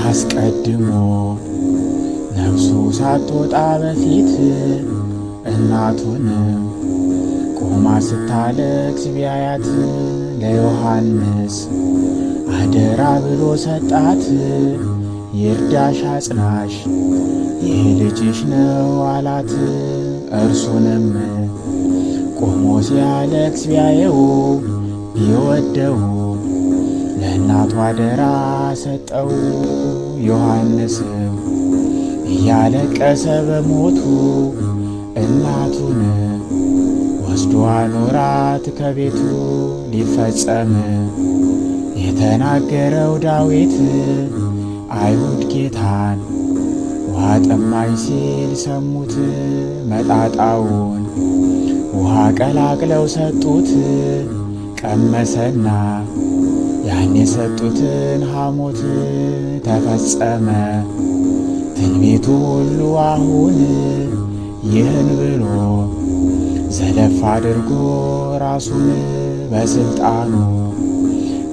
አስቀድሞ ነፍሱ ሳትወጣ በፊት እናቱንም ቆማ ስታለቅስ ቢያያት ለዮሐንስ አደራ ብሎ ሰጣት። ይርዳሽ አጽናሽ ይህ ልጅሽ ነው አላት። እርሱንም ቆሞ ሲያለቅስ ቢያየው ቢወደው ለእናቱ አደራ ሰጠው። ዮሐንስም እያለቀሰ በሞቱ እናቱን ወስዶ አኖራት ከቤቱ። ሊፈጸም የተናገረው ዳዊት አይሁድ ጌታን ውሃ ጠማኝ ሲል ሰሙት። መጣጣውን ውሃ ቀላቅለው ሰጡት። ቀመሰና ያን የሰጡትን ሐሞት ተፈጸመ ትንቢቱ ሁሉ አሁን። ይህን ብሎ ዘለፍ አድርጎ ራሱን በስልጣኑ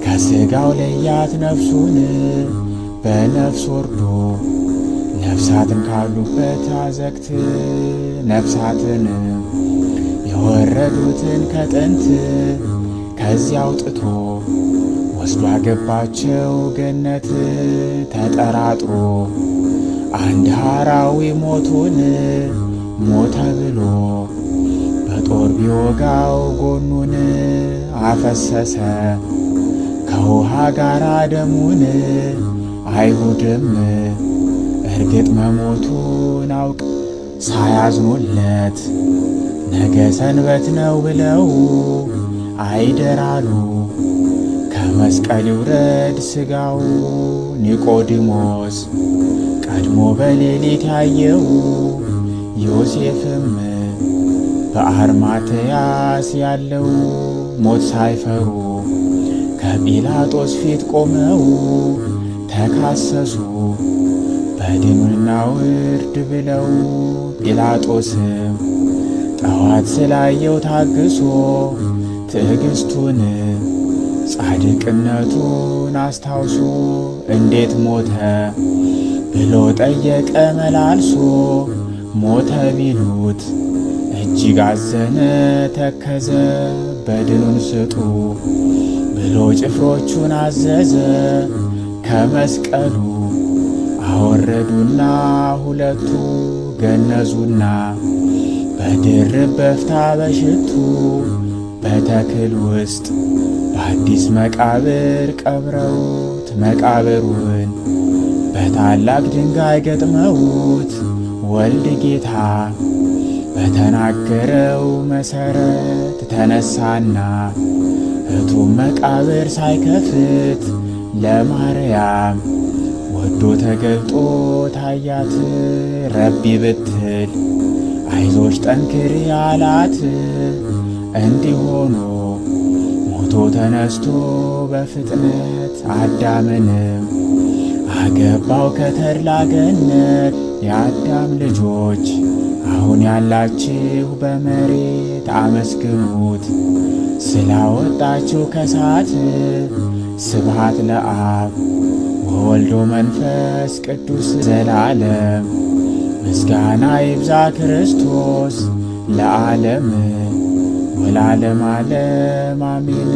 ከሥጋው ለያት ነፍሱን። በነፍስ ወርዶ ነፍሳትን ካሉበት አዘግት ነፍሳትን የወረዱትን ከጥንት ከዚያ አውጥቶ ወስዶ አገባቸው ገነት። ተጠራጥሮ አንድ ሐራዊ ሞቱን ሞተ ብሎ በጦር ቢወጋው ጎኑን አፈሰሰ ከውሃ ጋር ደሙን። አይሁድም እርግጥ መሞቱን አውቅ ሳያዝኑለት ነገ ሰንበት ነው ብለው አይደራሉ ከመስቀል ይውረድ ሥጋው። ኒቆዲሞስ ቀድሞ በሌሊት ያየው ዮሴፍም በአርማትያስ ያለው ሞት ሳይፈሩ ከጲላጦስ ፊት ቆመው ተካሰሱ በድኑና ውርድ ብለው። ጲላጦስም ጠዋት ስላየው ታግሶ ትዕግስቱን ጻድቅነቱን አስታውሶ እንዴት ሞተ ብሎ ጠየቀ መላልሶ። ሞተ ቢሉት እጅግ አዘነ ተከዘ። በድኑን ስጡ ብሎ ጭፍሮቹን አዘዘ። ከመስቀሉ አወረዱና ሁለቱ ገነዙና በድርብ በፍታ በሽቱ በተክል ውስጥ በአዲስ መቃብር ቀብረውት መቃብሩን በታላቅ ድንጋይ ገጥመውት ወልድ ጌታ በተናገረው መሠረት ተነሳና እቱም መቃብር ሳይከፍት ለማርያም ወዶ ተገልጦ ታያት። ረቢ ብትል አይዞሽ ጠንክሪ አላት። እንዲሆኑ ሞቶ ተነስቶ በፍጥነት አዳምንም አገባው ከተድላ ገነት። የአዳም ልጆች አሁን ያላችሁ በመሬት አመስግኑት ስላወጣችሁ ከሳት። ስብሐት ለአብ ወወልድ ወመንፈስ ቅዱስ ዘላለም። ምስጋና ይብዛ ክርስቶስ ለዓለም ወለዓለመ ዓለም አሜን።